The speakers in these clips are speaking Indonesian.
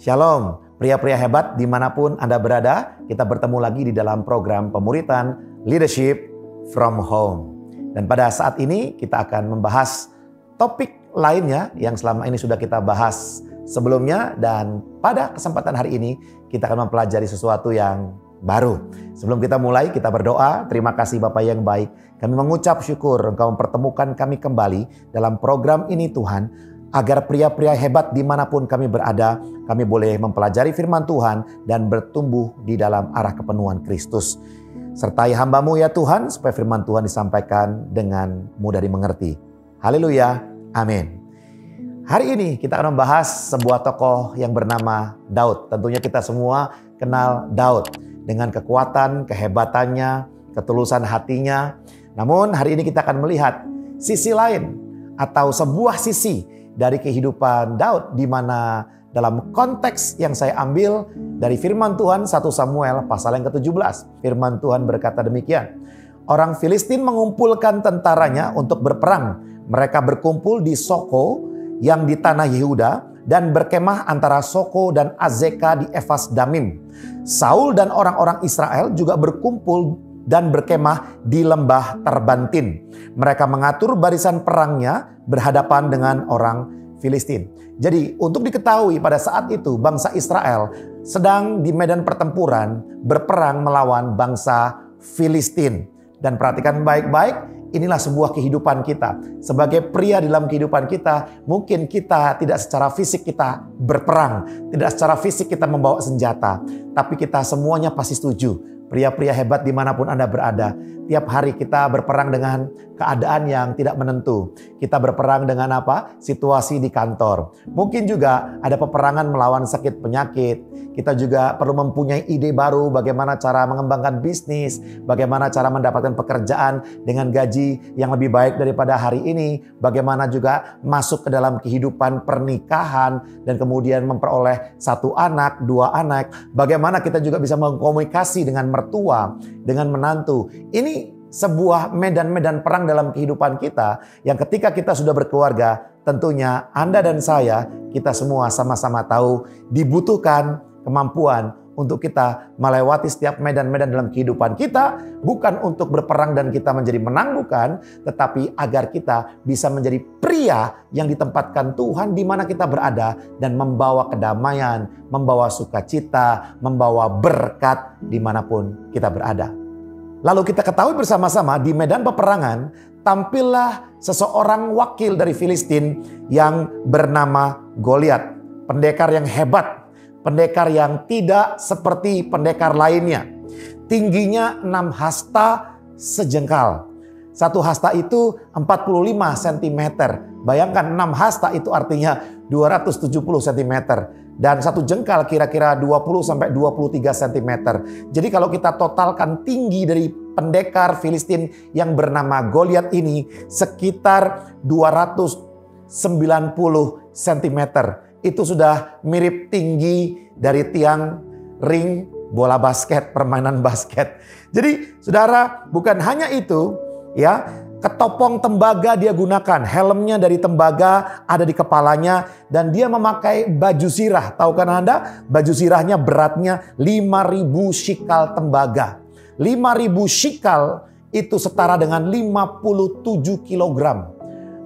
Shalom, pria-pria hebat dimanapun Anda berada, kita bertemu lagi di dalam program pemuritan Leadership from Home. Dan pada saat ini kita akan membahas topik lainnya yang selama ini sudah kita bahas sebelumnya, dan pada kesempatan hari ini kita akan mempelajari sesuatu yang baru. Sebelum kita mulai, kita berdoa. Terima kasih Bapa yang baik. Kami mengucap syukur Engkau mempertemukan kami kembali dalam program ini Tuhan, agar pria-pria hebat dimanapun kami berada, kami boleh mempelajari firman Tuhan dan bertumbuh di dalam arah kepenuhan Kristus. Sertai hamba-Mu ya Tuhan, supaya firman Tuhan disampaikan dengan mudah dimengerti. Haleluya, amin. Hari ini kita akan membahas sebuah tokoh yang bernama Daud. Tentunya kita semua kenal Daud dengan kekuatan, kehebatannya, ketulusan hatinya. Namun hari ini kita akan melihat sisi lain atau sebuah sisi dari kehidupan Daud, di mana dalam konteks yang saya ambil dari firman Tuhan 1 Samuel pasal yang ke-17. Firman Tuhan berkata demikian. Orang Filistin mengumpulkan tentaranya untuk berperang. Mereka berkumpul di Soko yang di tanah Yehuda dan berkemah antara Soko dan Azeka di Efas Damim. Saul dan orang-orang Israel juga berkumpul dan berkemah di lembah Terbantin. Mereka mengatur barisan perangnya berhadapan dengan orang Filistin. Jadi untuk diketahui pada saat itu bangsa Israel sedang di medan pertempuran berperang melawan bangsa Filistin. Dan perhatikan baik-baik, inilah sebuah kehidupan kita. Sebagai pria dalam kehidupan kita, mungkin kita tidak secara fisik kita berperang, tidak secara fisik kita membawa senjata, tapi kita semuanya pasti setuju. Pria-pria hebat dimanapun Anda berada, tiap hari kita berperang dengan keadaan yang tidak menentu. Kita berperang dengan apa? Situasi di kantor. Mungkin juga ada peperangan melawan sakit penyakit. Kita juga perlu mempunyai ide baru bagaimana cara mengembangkan bisnis, bagaimana cara mendapatkan pekerjaan dengan gaji yang lebih baik daripada hari ini, bagaimana juga masuk ke dalam kehidupan pernikahan dan kemudian memperoleh 1 anak, 2 anak. Bagaimana kita juga bisa mengkomunikasi dengan mertua, dengan menantu. Ini sebuah medan-medan perang dalam kehidupan kita yang ketika kita sudah berkeluarga, tentunya Anda dan saya, kita semua sama-sama tahu dibutuhkan kemampuan untuk kita melewati setiap medan-medan dalam kehidupan kita, bukan untuk berperang dan kita menjadi menang, bukan, tetapi agar kita bisa menjadi pria yang ditempatkan Tuhan di mana kita berada dan membawa kedamaian, membawa sukacita, membawa berkat dimanapun kita berada. Lalu kita ketahui bersama-sama di medan peperangan tampillah seseorang wakil dari Filistin yang bernama Goliat, pendekar yang hebat. Pendekar yang tidak seperti pendekar lainnya. Tingginya 6 hasta sejengkal. 1 hasta itu 45 cm. Bayangkan 6 hasta itu artinya 270 cm. Dan 1 jengkal kira-kira 20 sampai 23 cm. Jadi kalau kita totalkan tinggi dari pendekar Filistin yang bernama Goliat ini sekitar 290 cm. Itu sudah mirip tinggi dari tiang ring bola basket, permainan basket. Jadi saudara, bukan hanya itu ya, ketopong tembaga dia gunakan, helmnya dari tembaga ada di kepalanya, dan dia memakai baju zirah. Tahu kan Anda? Baju zirahnya beratnya 5.000 shikal tembaga. 5.000 shikal itu setara dengan 57 kilogram.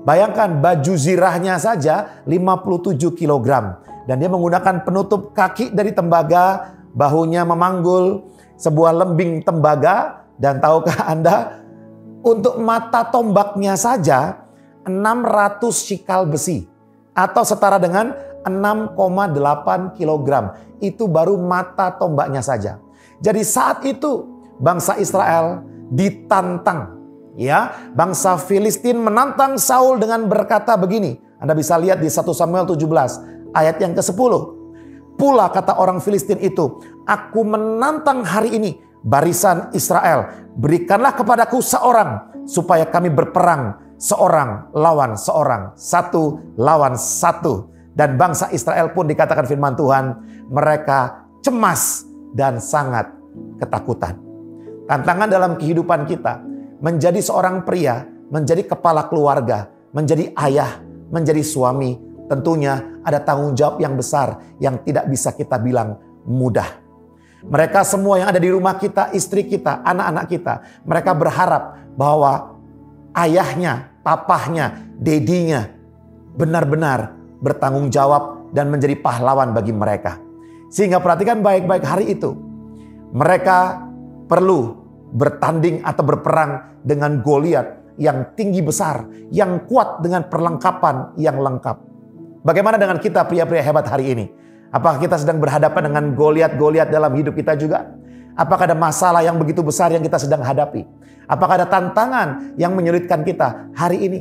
Bayangkan baju zirahnya saja 57 kg. Dan dia menggunakan penutup kaki dari tembaga, bahunya memanggul sebuah lembing tembaga. Dan tahukah Anda, untuk mata tombaknya saja 600 shikal besi. Atau setara dengan 6,8 kg. Itu baru mata tombaknya saja. Jadi saat itu bangsa Israel ditantang. Ya, bangsa Filistin menantang Saul dengan berkata begini. Anda bisa lihat di 1 Samuel 17 ayat yang ke-10. Pula kata orang Filistin itu, aku menantang hari ini barisan Israel. Berikanlah kepadaku seorang supaya kami berperang seorang lawan seorang, 1 lawan 1. Dan bangsa Israel pun dikatakan firman Tuhan, mereka cemas dan sangat ketakutan. Tantangan dalam kehidupan kita, menjadi seorang pria, menjadi kepala keluarga, menjadi ayah, menjadi suami, tentunya ada tanggung jawab yang besar yang tidak bisa kita bilang mudah. Mereka semua yang ada di rumah kita, istri kita, anak-anak kita, mereka berharap bahwa ayahnya, papahnya, dedinya benar-benar bertanggung jawab dan menjadi pahlawan bagi mereka. Sehingga perhatikan baik-baik hari itu. Mereka perlu bertanding atau berperang dengan Goliat yang tinggi besar, yang kuat dengan perlengkapan yang lengkap. Bagaimana dengan kita pria-pria hebat hari ini? Apakah kita sedang berhadapan dengan Goliat-Goliat dalam hidup kita juga? Apakah ada masalah yang begitu besar yang kita sedang hadapi? Apakah ada tantangan yang menyulitkan kita hari ini?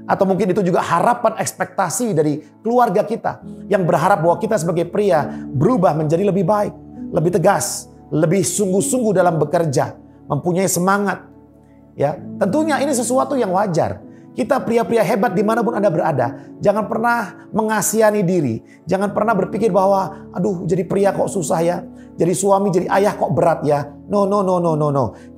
Atau mungkin itu juga harapan ekspektasi dari keluarga kita yang berharap bahwa kita sebagai pria berubah menjadi lebih baik, lebih tegas, lebih sungguh-sungguh dalam bekerja, mempunyai semangat. Ya, tentunya ini sesuatu yang wajar. Kita pria-pria hebat dimanapun Anda berada, jangan pernah mengasihani diri. Jangan pernah berpikir bahwa, aduh jadi pria kok susah ya. Jadi suami, jadi ayah kok berat ya. No.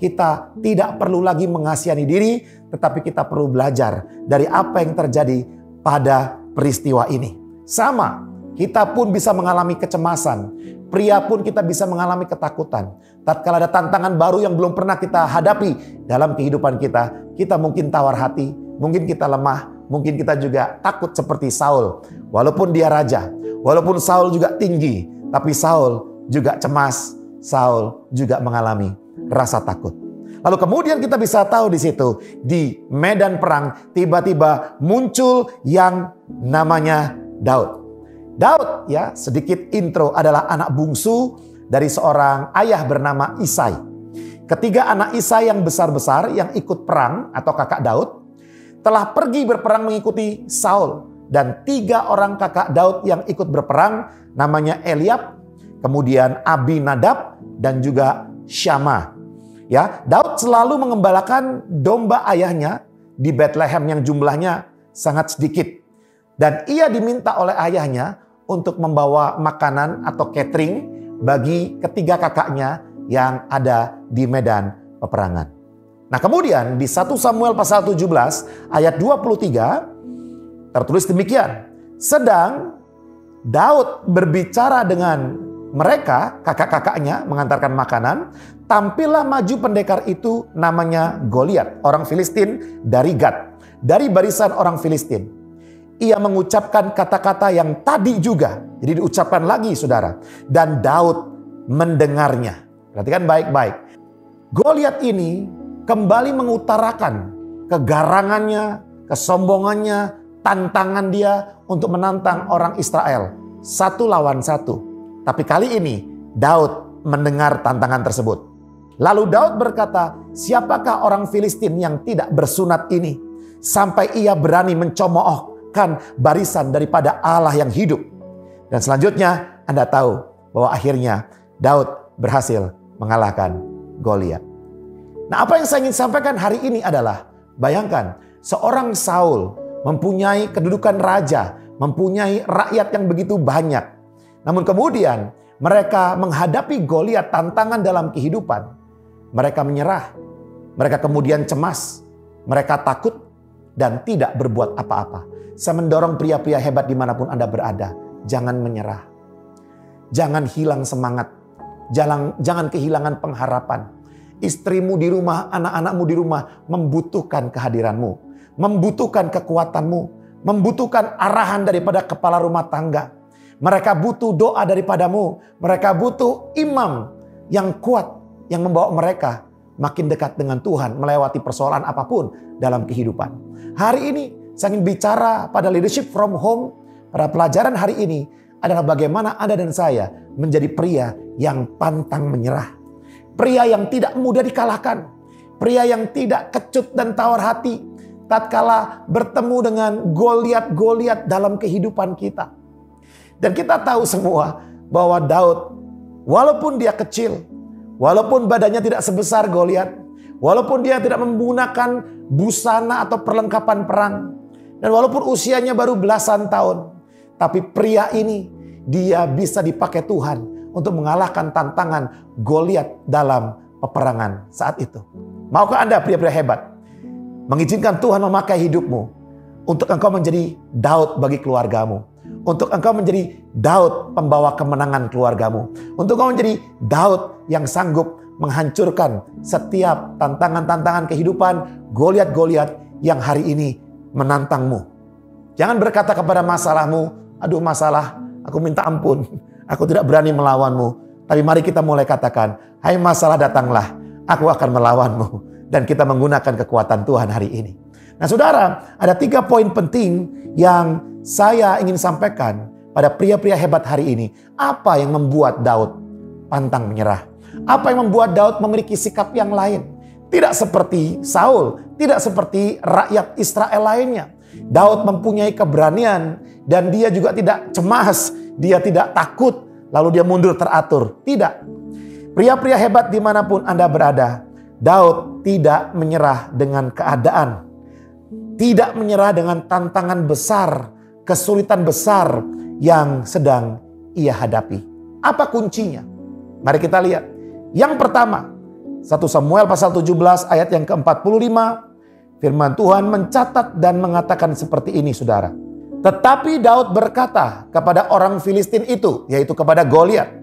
Kita tidak perlu lagi mengasihani diri, tetapi kita perlu belajar dari apa yang terjadi pada peristiwa ini. Sama, kita pun bisa mengalami kecemasan. Pria pun kita bisa mengalami ketakutan. Tatkala ada tantangan baru yang belum pernah kita hadapi dalam kehidupan kita, kita mungkin tawar hati, mungkin kita lemah, mungkin kita juga takut seperti Saul. Walaupun dia raja, walaupun Saul juga tinggi, tapi Saul juga cemas, Saul juga mengalami rasa takut. Lalu kemudian kita bisa tahu di situ, di medan perang tiba-tiba muncul yang namanya Daud. Daud, ya, sedikit intro, adalah anak bungsu dari seorang ayah bernama Isai. Ketiga anak Isai yang besar-besar yang ikut perang atau kakak Daud telah pergi berperang mengikuti Saul, dan 3 orang kakak Daud yang ikut berperang namanya Eliab, kemudian Abinadab dan juga Syama. Ya, Daud selalu mengembalakan domba ayahnya di Bethlehem yang jumlahnya sangat sedikit, dan ia diminta oleh ayahnya untuk membawa makanan atau catering bagi ketiga kakaknya yang ada di medan peperangan. Nah, kemudian di 1 Samuel pasal 17 ayat 23 tertulis demikian. Sedang Daud berbicara dengan mereka, kakak-kakaknya, mengantarkan makanan, tampillah maju pendekar itu namanya Goliat, orang Filistin dari Gad, dari barisan orang Filistin. Ia mengucapkan kata-kata yang tadi juga. Jadi diucapkan lagi, saudara. Dan Daud mendengarnya. Perhatikan baik-baik. Goliat ini kembali mengutarakan kegarangannya, kesombongannya, tantangan dia untuk menantang orang Israel 1 lawan 1. Tapi kali ini Daud mendengar tantangan tersebut. Lalu Daud berkata, siapakah orang Filistin yang tidak bersunat ini sampai ia berani mencemoohkan barisan daripada Allah yang hidup? Dan selanjutnya Anda tahu bahwa akhirnya Daud berhasil mengalahkan Goliat. Nah, apa yang saya ingin sampaikan hari ini adalah, bayangkan seorang Saul mempunyai kedudukan raja, mempunyai rakyat yang begitu banyak. Namun kemudian mereka menghadapi Goliat, tantangan dalam kehidupan. Mereka menyerah, mereka kemudian cemas, mereka takut dan tidak berbuat apa-apa. Saya mendorong pria-pria hebat dimanapun Anda berada, jangan menyerah. Jangan hilang semangat, jangan kehilangan pengharapan. Istrimu di rumah, anak-anakmu di rumah membutuhkan kehadiranmu, membutuhkan kekuatanmu, membutuhkan arahan daripada kepala rumah tangga. Mereka butuh doa daripadamu, mereka butuh imam yang kuat yang membawa mereka makin dekat dengan Tuhan melewati persoalan apapun dalam kehidupan. Hari ini saya ingin bicara pada leadership from home, pada pelajaran hari ini adalah bagaimana Anda dan saya menjadi pria yang pantang menyerah. Pria yang tidak mudah dikalahkan. Pria yang tidak kecut dan tawar hati tatkala bertemu dengan Goliat-Goliat dalam kehidupan kita. Dan kita tahu semua bahwa Daud, walaupun dia kecil, walaupun badannya tidak sebesar Goliat, walaupun dia tidak menggunakan busana atau perlengkapan perang, dan walaupun usianya baru belasan tahun, tapi pria ini dia bisa dipakai Tuhan untuk mengalahkan tantangan Goliat dalam peperangan saat itu. Maukah Anda pria-pria hebat mengizinkan Tuhan memakai hidupmu Untuk engkau menjadi Daud bagi keluargamu. Untuk engkau menjadi Daud pembawa kemenangan keluargamu. Untuk engkau menjadi Daud yang sanggup menghancurkan setiap tantangan-tantangan kehidupan, Goliat-Goliat yang hari ini menantangmu. Jangan berkata kepada masalahmu, aduh masalah, aku minta ampun, aku tidak berani melawanmu. Tapi mari kita mulai katakan, hai masalah datanglah, aku akan melawanmu. Dan kita menggunakan kekuatan Tuhan hari ini. Nah saudara, ada 3 poin penting yang saya ingin sampaikan pada pria-pria hebat hari ini. Apa yang membuat Daud pantang menyerah? Apa yang membuat Daud memiliki sikap yang lain? Tidak seperti Saul, tidak seperti rakyat Israel lainnya. Daud mempunyai keberanian dan dia juga tidak cemas, dia tidak takut, lalu dia mundur teratur. Tidak. Pria-pria hebat dimanapun Anda berada, Daud tidak menyerah dengan keadaan. Tidak menyerah dengan tantangan besar, kesulitan besar yang sedang ia hadapi. Apa kuncinya? Mari kita lihat. Yang pertama, 1 Samuel pasal 17 ayat yang ke-45, firman Tuhan mencatat dan mengatakan seperti ini saudara. Tetapi Daud berkata kepada orang Filistin itu, yaitu kepada Goliat,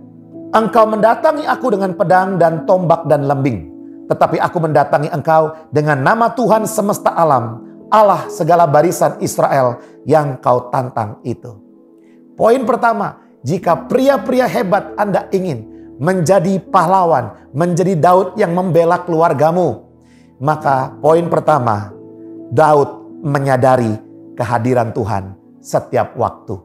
engkau mendatangi aku dengan pedang dan tombak dan lembing. Tetapi aku mendatangi engkau dengan nama Tuhan semesta alam, Allah segala barisan Israel yang kau tantang itu. Poin pertama, jika pria-pria hebat Anda ingin menjadi pahlawan, menjadi Daud yang membela keluargamu, maka poin pertama, Daud menyadari kehadiran Tuhan setiap waktu.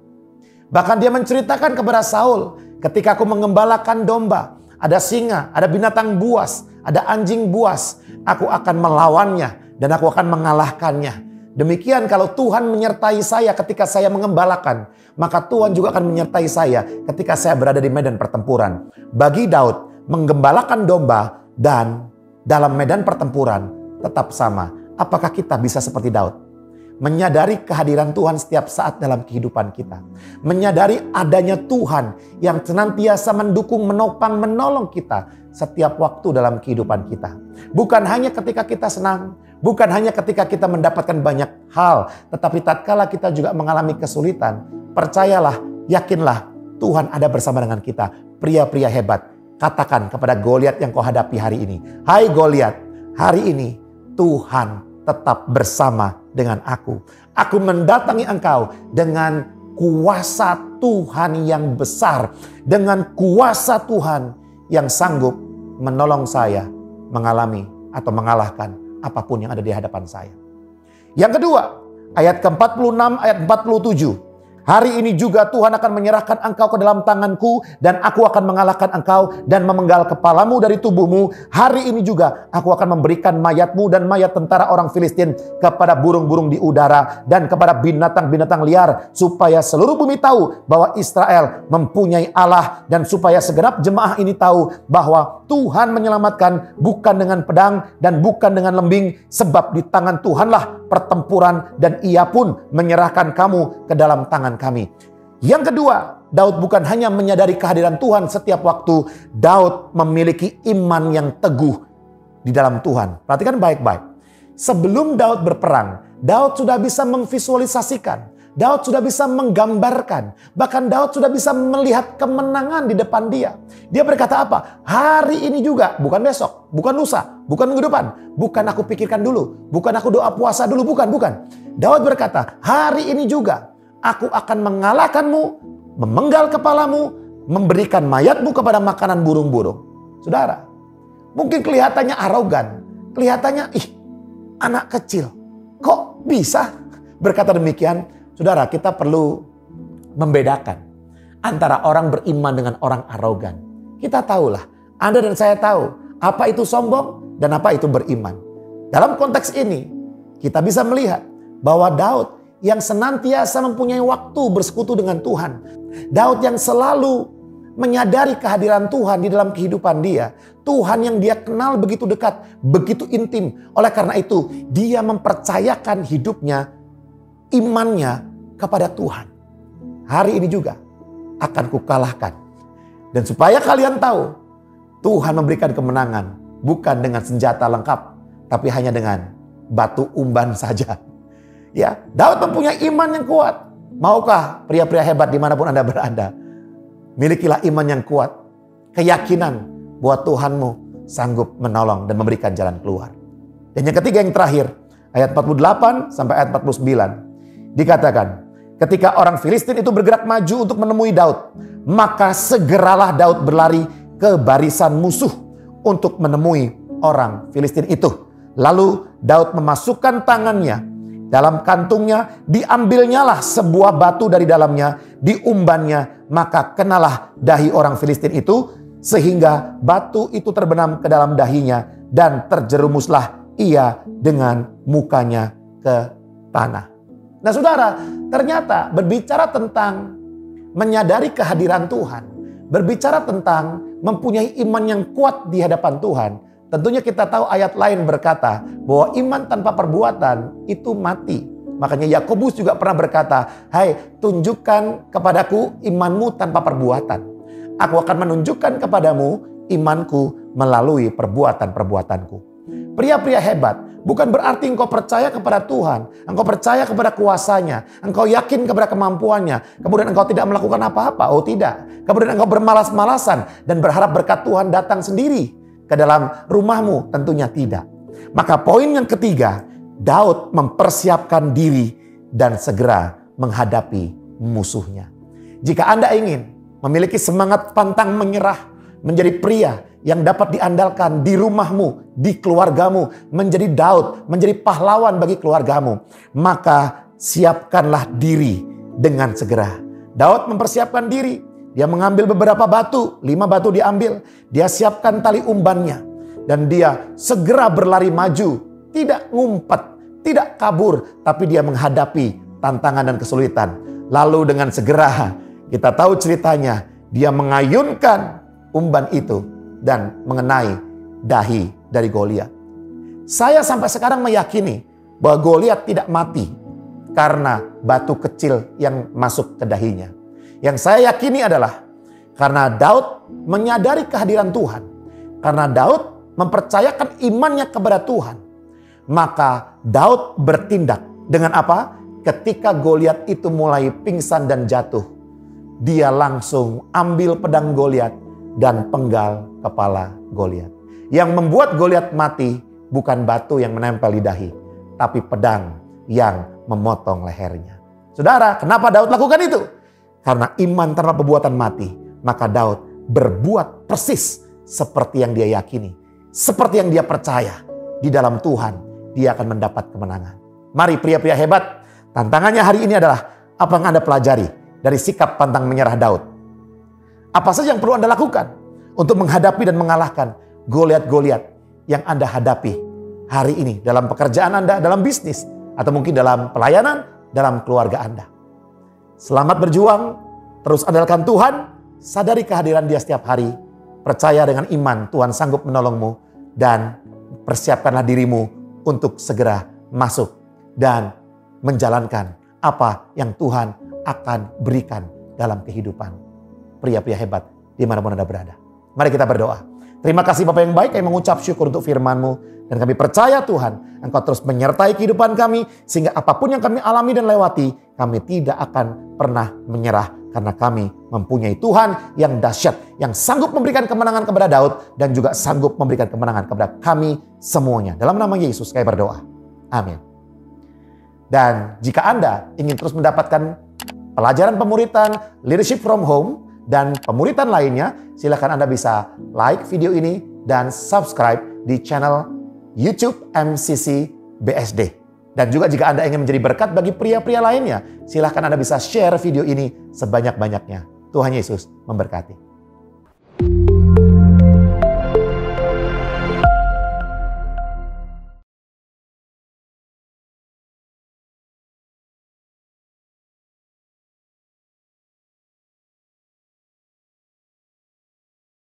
Bahkan dia menceritakan kepada Saul, ketika aku mengembalakan domba, ada singa, ada binatang buas, ada anjing buas, aku akan melawannya dan aku akan mengalahkannya. Demikian kalau Tuhan menyertai saya ketika saya mengembalakan, maka Tuhan juga akan menyertai saya ketika saya berada di medan pertempuran. Bagi Daud, menggembalakan domba dan dalam medan pertempuran tetap sama. Apakah kita bisa seperti Daud? Menyadari kehadiran Tuhan setiap saat dalam kehidupan kita. Menyadari adanya Tuhan yang senantiasa mendukung, menopang, menolong kita setiap waktu dalam kehidupan kita. Bukan hanya ketika kita senang, bukan hanya ketika kita mendapatkan banyak hal, tetapi tatkala kita juga mengalami kesulitan, percayalah, yakinlah, Tuhan ada bersama dengan kita. Pria-pria hebat, katakan kepada Goliat yang kau hadapi hari ini, hai Goliat, hari ini Tuhan tetap bersama dengan aku. Aku mendatangi engkau dengan kuasa Tuhan yang besar, dengan kuasa Tuhan yang sanggup menolong saya mengalami atau mengalahkan apapun yang ada di hadapan saya. Yang kedua, ayat ke-46, ayat 47. Hari ini juga Tuhan akan menyerahkan engkau ke dalam tanganku dan aku akan mengalahkan engkau dan memenggal kepalamu dari tubuhmu. Hari ini juga aku akan memberikan mayatmu dan mayat tentara orang Filistin kepada burung-burung di udara dan kepada binatang-binatang liar, supaya seluruh bumi tahu bahwa Israel mempunyai Allah, dan supaya segenap jemaah ini tahu bahwa Tuhan menyelamatkan bukan dengan pedang dan bukan dengan lembing, sebab di tangan Tuhanlah pertempuran dan ia pun menyerahkan kamu ke dalam tangan kami. Yang kedua, Daud bukan hanya menyadari kehadiran Tuhan setiap waktu, Daud memiliki iman yang teguh di dalam Tuhan. Perhatikan baik-baik. Sebelum Daud berperang, Daud sudah bisa memvisualisasikan, Daud sudah bisa menggambarkan, bahkan Daud sudah bisa melihat kemenangan di depan dia. Dia berkata apa? Hari ini juga, bukan besok, bukan lusa, bukan minggu depan, bukan aku pikirkan dulu, bukan aku doa puasa dulu, bukan. Daud berkata, hari ini juga aku akan mengalahkanmu, memenggal kepalamu, memberikan mayatmu kepada makanan burung-burung. Saudara, mungkin kelihatannya arogan, kelihatannya anak kecil. Kok bisa berkata demikian? Saudara, kita perlu membedakan antara orang beriman dengan orang arogan. Kita tahulah, Anda dan saya tahu apa itu sombong dan apa itu beriman. Dalam konteks ini, kita bisa melihat bahwa Daud yang senantiasa mempunyai waktu bersekutu dengan Tuhan, Daud yang selalu menyadari kehadiran Tuhan di dalam kehidupan dia, Tuhan yang dia kenal begitu dekat, begitu intim. Oleh karena itu, dia mempercayakan hidupnya, imannya kepada Tuhan. Hari ini juga akan kukalahkan. Dan supaya kalian tahu, Tuhan memberikan kemenangan bukan dengan senjata lengkap, tapi hanya dengan batu umban saja. Ya, Daud mempunyai iman yang kuat. Maukah pria-pria hebat dimanapun Anda berada? Milikilah iman yang kuat. Keyakinan bahwa Tuhanmu sanggup menolong dan memberikan jalan keluar. Dan yang ketiga, yang terakhir, ayat 48 sampai ayat 49. Dikatakan, ketika orang Filistin itu bergerak maju untuk menemui Daud, maka segeralah Daud berlari ke barisan musuh untuk menemui orang Filistin itu. Lalu Daud memasukkan tangannya dalam kantungnya, diambilnyalah sebuah batu dari dalamnya, diumbannya, maka kenalah dahi orang Filistin itu, sehingga batu itu terbenam ke dalam dahinya, dan terjerumuslah ia dengan mukanya ke tanah. Nah saudara, ternyata berbicara tentang menyadari kehadiran Tuhan, berbicara tentang mempunyai iman yang kuat di hadapan Tuhan, tentunya kita tahu ayat lain berkata bahwa iman tanpa perbuatan itu mati. Makanya Yakobus juga pernah berkata, "Hai, tunjukkan kepadaku imanmu tanpa perbuatan. Aku akan menunjukkan kepadamu imanku melalui perbuatan-perbuatanku." Pria-pria hebat bukan berarti engkau percaya kepada Tuhan, engkau percaya kepada kuasanya, engkau yakin kepada kemampuannya, kemudian engkau tidak melakukan apa-apa. Oh tidak. Kemudian engkau bermalas-malasan dan berharap berkat Tuhan datang sendiri ke dalam rumahmu, tentunya tidak. Maka poin yang ketiga, Daud mempersiapkan diri dan segera menghadapi musuhnya. Jika Anda ingin memiliki semangat pantang menyerah, menjadi pria yang dapat diandalkan di rumahmu, di keluargamu, menjadi Daud, menjadi pahlawan bagi keluargamu, maka siapkanlah diri dengan segera. Daud mempersiapkan diri. Dia mengambil beberapa batu, 5 batu diambil. Dia siapkan tali umbannya. Dan dia segera berlari maju. Tidak ngumpet, tidak kabur. Tapi dia menghadapi tantangan dan kesulitan. Lalu dengan segera, kita tahu ceritanya. Dia mengayunkan umban itu dan mengenai dahi dari Goliat. Saya sampai sekarang meyakini bahwa Goliat tidak mati karena batu kecil yang masuk ke dahinya. Yang saya yakini adalah karena Daud menyadari kehadiran Tuhan. Karena Daud mempercayakan imannya kepada Tuhan. Maka Daud bertindak dengan apa? Ketika Goliat itu mulai pingsan dan jatuh, dia langsung ambil pedang Goliat dan penggal kepala Goliat. Yang membuat Goliat mati bukan batu yang menempel di dahi, tapi pedang yang memotong lehernya. Saudara, kenapa Daud lakukan itu? Karena iman tanpa perbuatan mati. Maka Daud berbuat persis seperti yang dia yakini. Seperti yang dia percaya. Di dalam Tuhan dia akan mendapat kemenangan. Mari pria-pria hebat. Tantangannya hari ini adalah apa yang Anda pelajari dari sikap pantang menyerah Daud. Apa saja yang perlu Anda lakukan untuk menghadapi dan mengalahkan Goliat-Goliat yang Anda hadapi hari ini dalam pekerjaan Anda, dalam bisnis, atau mungkin dalam pelayanan, dalam keluarga Anda. Selamat berjuang, terus andalkan Tuhan, sadari kehadiran Dia setiap hari, percaya dengan iman Tuhan sanggup menolongmu, dan persiapkanlah dirimu untuk segera masuk dan menjalankan apa yang Tuhan akan berikan dalam kehidupan pria-pria hebat dimanapun Anda berada. Mari kita berdoa. Terima kasih Bapa yang baik, kami mengucap syukur untuk firman-Mu. Dan kami percaya Tuhan, Engkau terus menyertai kehidupan kami. Sehingga apapun yang kami alami dan lewati, kami tidak akan pernah menyerah. Karena kami mempunyai Tuhan yang dahsyat, yang sanggup memberikan kemenangan kepada Daud. Dan juga sanggup memberikan kemenangan kepada kami semuanya. Dalam nama Yesus kami berdoa. Amin. Dan jika Anda ingin terus mendapatkan pelajaran pemuritan Leadership from Home dan pemuritan lainnya, silakan Anda bisa like video ini dan subscribe di channel YouTube MCC BSD. Dan juga jika Anda ingin menjadi berkat bagi pria-pria lainnya, silakan Anda bisa share video ini sebanyak-banyaknya. Tuhan Yesus memberkati.